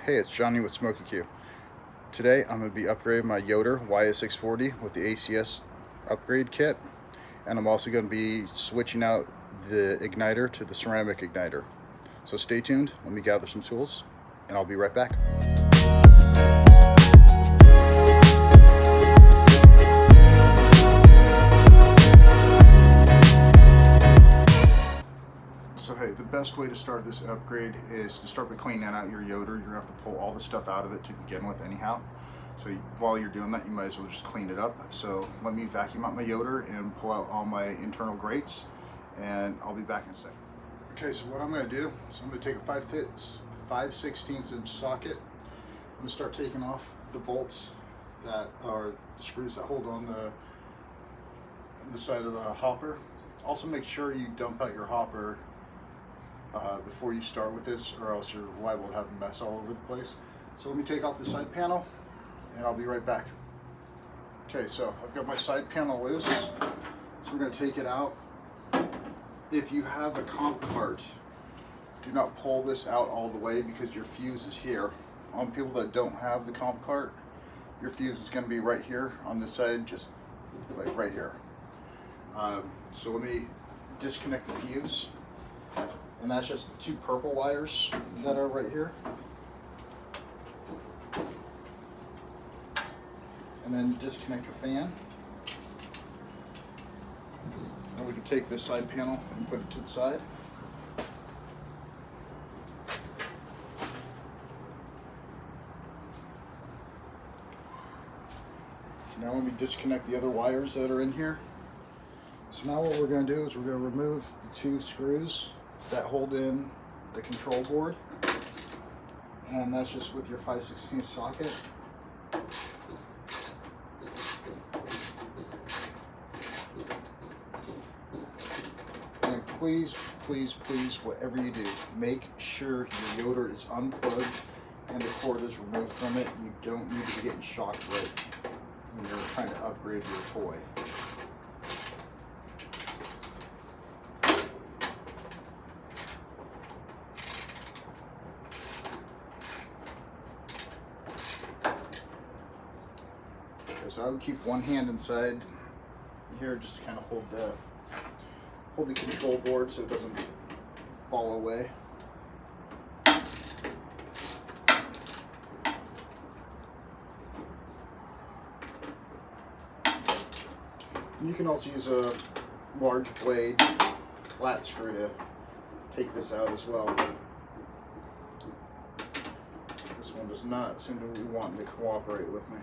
Hey, it's Johnny with Smoky Q. Today I'm going to be upgrading my Yoder YS640 with the ACS upgrade kit, and I'm also going to be switching out the igniter to the ceramic igniter. So stay tuned, let me gather some tools, and I'll be right back. So hey, the best way to start this upgrade is to start by cleaning out your Yoder. You're going to have to pull all the stuff out of it to begin with anyhow. So while you're doing that, you might as well just clean it up. So let me vacuum out my Yoder and pull out all my internal grates, and I'll be back in a second. Okay, so what I'm going to do is I'm going to take a 5/16 inch socket. I'm going to start taking off the bolts that are the screws that hold on the side of the hopper. Also make sure you dump out your hopper before you start with this, or else you're liable to have a mess all over the place. So let me take off the side panel and I'll be right back. Okay, so I've got my side panel loose, so we're going to take it out. If you have a comp cart, do not pull this out all the way because your fuse is here. On people that don't have the comp cart, your fuse is going to be right here on this side, just like right here. So let me disconnect the fuse, and that's just the two purple wires that are right here. And then disconnect your fan. And we can take this side panel and put it to the side. Now let me disconnect the other wires that are in here. So now what we're going to do is we're going to remove the two screws that hold in the control board. And that's just with your 5/16 socket. And please, whatever you do, make sure your Yoder is unplugged and the cord is removed from it. You don't need to be getting shocked right when you're trying to upgrade your toy. So I would keep one hand inside here just to kind of hold the control board so it doesn't fall away. And you can also use a large blade flat screw to take this out as well. This one does not seem to be wanting to cooperate with me.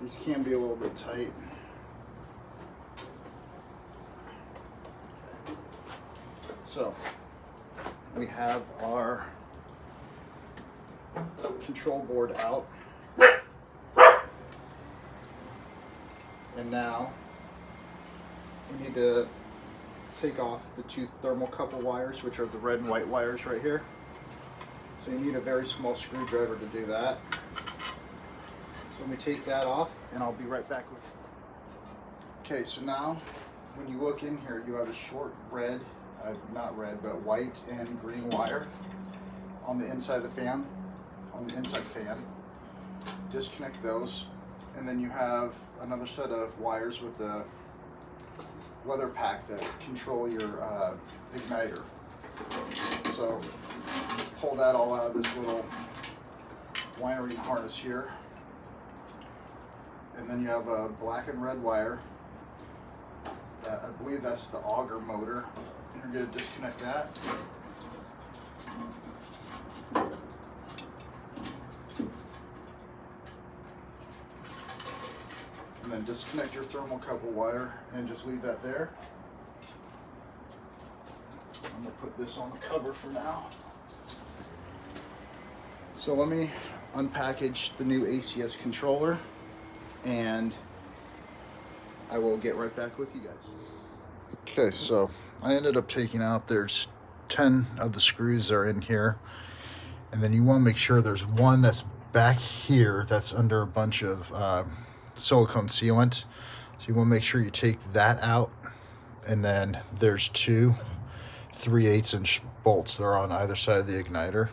These can be a little bit tight. So we have our control board out. And now we need to take off the two thermocouple wires, which are the red and white wires right here. So you need a very small screwdriver to do that. So let me take that off and I'll be right back with you. Okay, so now when you look in here, you have a short red, not red, but white and green wire on the inside of the fan, Disconnect those, and then you have another set of wires with the weather pack that control your igniter. So pull that all out of this little wiring harness here. And then you have a black and red wire. I believe that's the auger motor. You're going to disconnect that. And then disconnect your thermocouple wire and just leave that there. I'm going to put this on the cover for now. So let me unpackage the new ACS controller, and I will get right back with you guys. Okay, so I ended up taking out, there's 10 of the screws are in here, and then you want to make sure there's one that's back here that's under a bunch of silicone sealant. So you want to make sure you take that out. And then there's two 3/8 inch bolts. They're on either side of the igniter.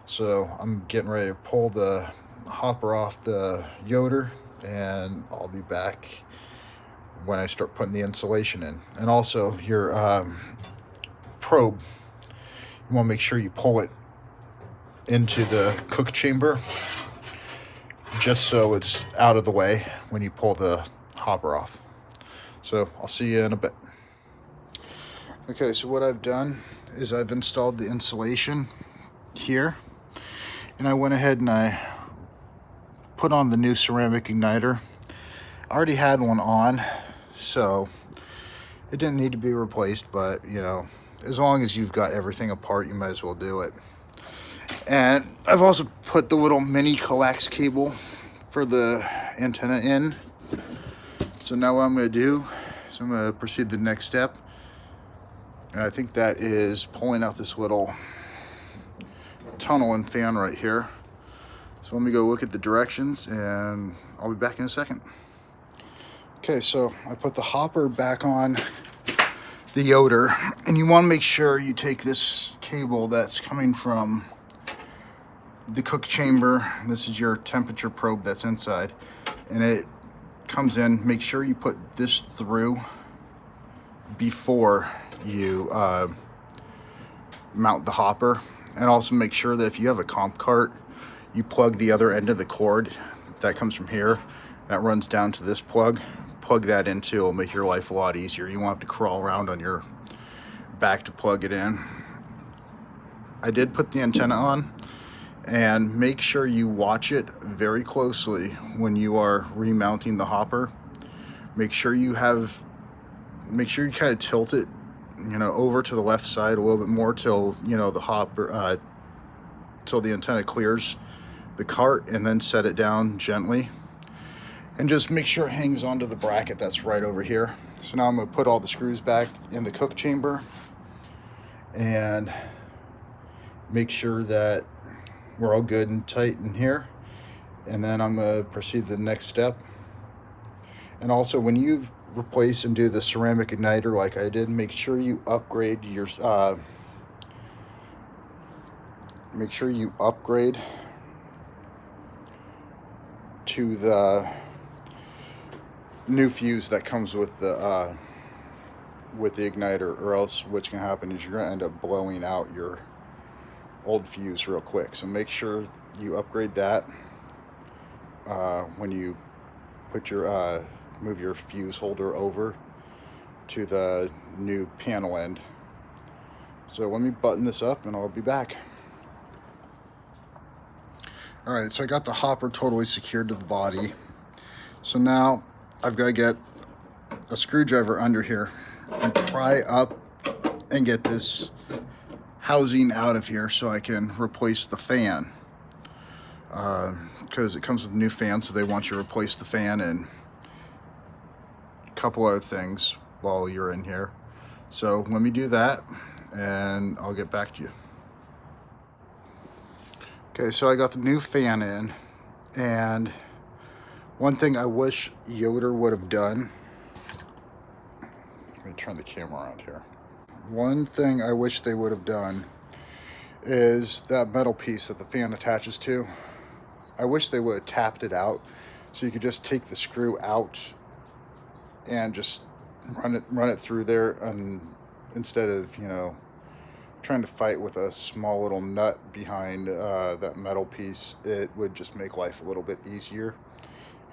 So I'm getting ready to pull the hopper off the Yoder, and I'll be back when I start putting the insulation in. And also your probe, you want to make sure you pull it into the cook chamber just so it's out of the way when you pull the hopper off. So I'll see you in a bit. Okay, so what I've done is I've installed the insulation here, and I went ahead and I put on the new ceramic igniter. I already had one on, so it didn't need to be replaced, but you know, as long as you've got everything apart, you might as well do it. And I've also put the little mini coax cable for the antenna in. So now what I'm going to do is I'm going to proceed to the next step. And I think that is pulling out this little tunnel and fan right here. So let me go look at the directions and I'll be back in a second. Okay, so I put the hopper back on the Yoder, and you want to make sure you take this cable that's coming from the cook chamber. This is your temperature probe that's inside, and it comes in. Make sure you put this through before you mount the hopper, and also make sure that if you have a comp cart, you plug the other end of the cord that comes from here, that runs down to this plug that in too. It'll make your life a lot easier. You won't have to crawl around on your back to plug it in. I did put the antenna on, and make sure you watch it very closely when you are remounting the hopper. Make sure you kind of tilt it, you know, over to the left side a little bit more till, you know, the hopper, till the antenna clears the cart, and then set it down gently. And just make sure it hangs onto the bracket that's right over here. So now I'm going to put all the screws back in the cook chamber and make sure that we're all good and tight in here. And then I'm going to proceed to the next step. And also, when you replace and do the ceramic igniter like I did, make sure you upgrade your to the new fuse that comes with the igniter, or else what's going to happen is you're going to end up blowing out your old fuse real quick. So make sure you upgrade that when you put your move your fuse holder over to the new panel end. So let me button this up and I'll be back. Alright, so I got the hopper totally secured to the body. So now I've got to get a screwdriver under here and pry up and get this housing out of here so I can replace the fan. Because it comes with a new fan, so they want you to replace the fan and a couple other things while you're in here. So let me do that and I'll get back to you. Okay, so I got the new fan in, and one thing I wish Yoder would have done, let me turn the camera around here. One thing I wish they would have done is that metal piece that the fan attaches to. I wish they would have tapped it out so you could just take the screw out and just run it through there, and instead of, you know, trying to fight with a small little nut behind that metal piece. It would just make life a little bit easier.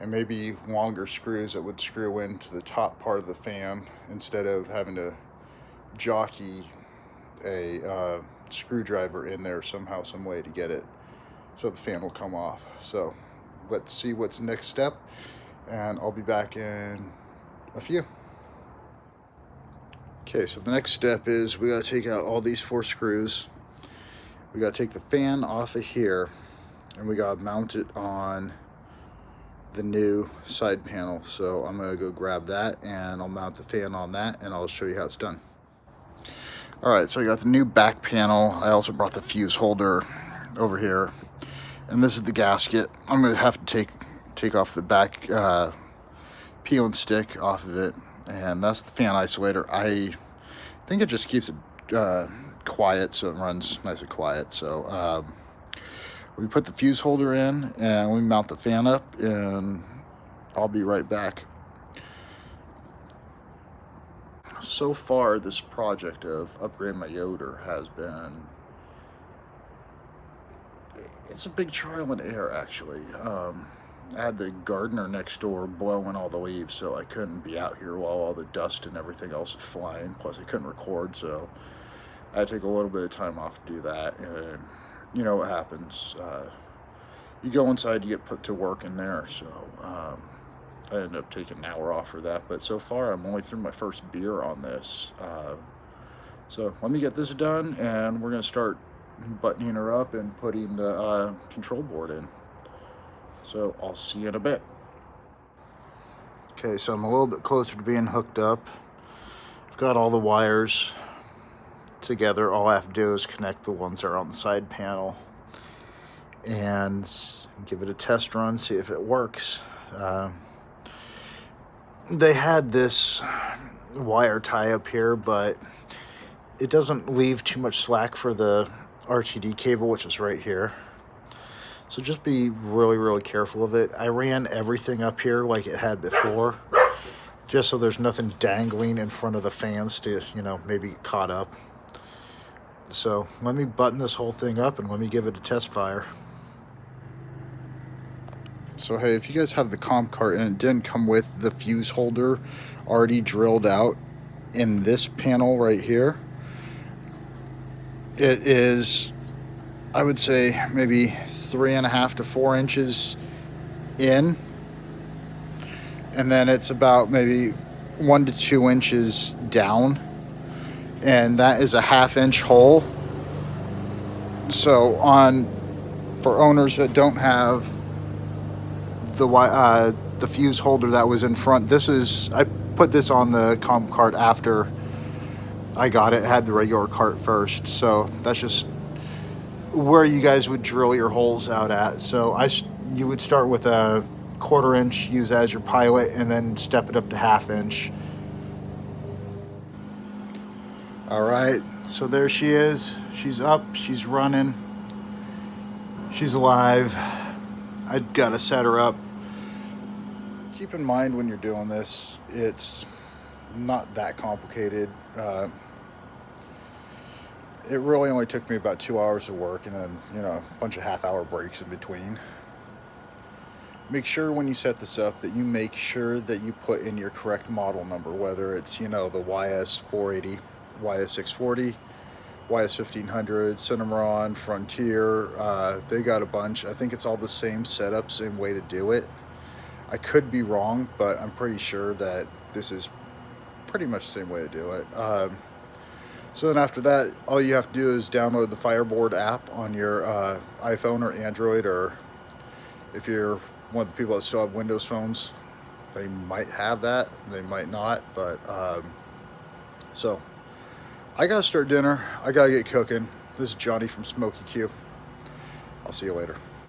And maybe longer screws that would screw into the top part of the fan instead of having to jockey a screwdriver in there somehow, some way to get it so the fan will come off. So let's see what's the next step, and I'll be back in a few. Okay, so the next step is we got to take out all these 4 screws. We got to take the fan off of here, and we got to mount it on the new side panel. So I'm going to go grab that, and I'll mount the fan on that, and I'll show you how it's done. Alright, so I got the new back panel. I also brought the fuse holder over here. And this is the gasket. I'm gonna have to take off the back peel and stick off of it, and that's the fan isolator. I think it just keeps it quiet, so it runs nice and quiet. So we put the fuse holder in and we mount the fan up, and I'll be right back. So far, this project of upgrading my Yoder has been, it's a big trial and error, actually. I had the gardener next door blowing all the leaves, so I couldn't be out here while all the dust and everything else was flying. Plus, I couldn't record, so I had to take a little bit of time off to do that. And you know what happens. You go inside, you get put to work in there, so I ended up taking an hour off for that. But so far, I'm only through my first beer on this. So let me get this done, and we're going to start buttoning her up and putting the control board in. So I'll see you in a bit. Okay, so I'm a little bit closer to being hooked up. I've got all the wires together. All I have to do is connect the ones that are on the side panel and give it a test run, see if it works. They had this wire tie up here, but it doesn't leave too much slack for the RTD cable, which is right here. So just be really, really careful of it. I ran everything up here like it had before, just so there's nothing dangling in front of the fans to, you know, maybe get caught up. So let me button this whole thing up and let me give it a test fire. So hey, if you guys have the comp cart and it didn't come with the fuse holder already drilled out in this panel right here, it is, I would say, maybe 3.5 to 4 inches in, and then it's about maybe 1 to 2 inches down, and that is a 1/2 inch hole. So for owners that don't have the fuse holder that was in front, I put this on the comp cart after I got it. It had the regular cart first, so that's just where you guys would drill your holes out at. So you would start with a 1/4 inch, use as your pilot, and then step it up to 1/2 inch. All right, so there she is. She's up, she's running, she's alive. I've got to set her up. Keep in mind when you're doing this, it's not that complicated. It really only took me about 2 hours of work, and then, you know, a bunch of half-hour breaks in between. Make sure when you set this up that you make sure that you put in your correct model number, whether it's, you know, the YS480, YS640, YS1500, Cinnamon, Frontier. They got a bunch. I think it's all the same setup, same way to do it. I could be wrong, but I'm pretty sure that this is pretty much the same way to do it. So then after that, all you have to do is download the Fireboard app on your iPhone or Android, or if you're one of the people that still have Windows phones, they might have that, they might not, but so I gotta start dinner, I gotta get cooking. This is Johnny from Smoky Q. I'll see you later.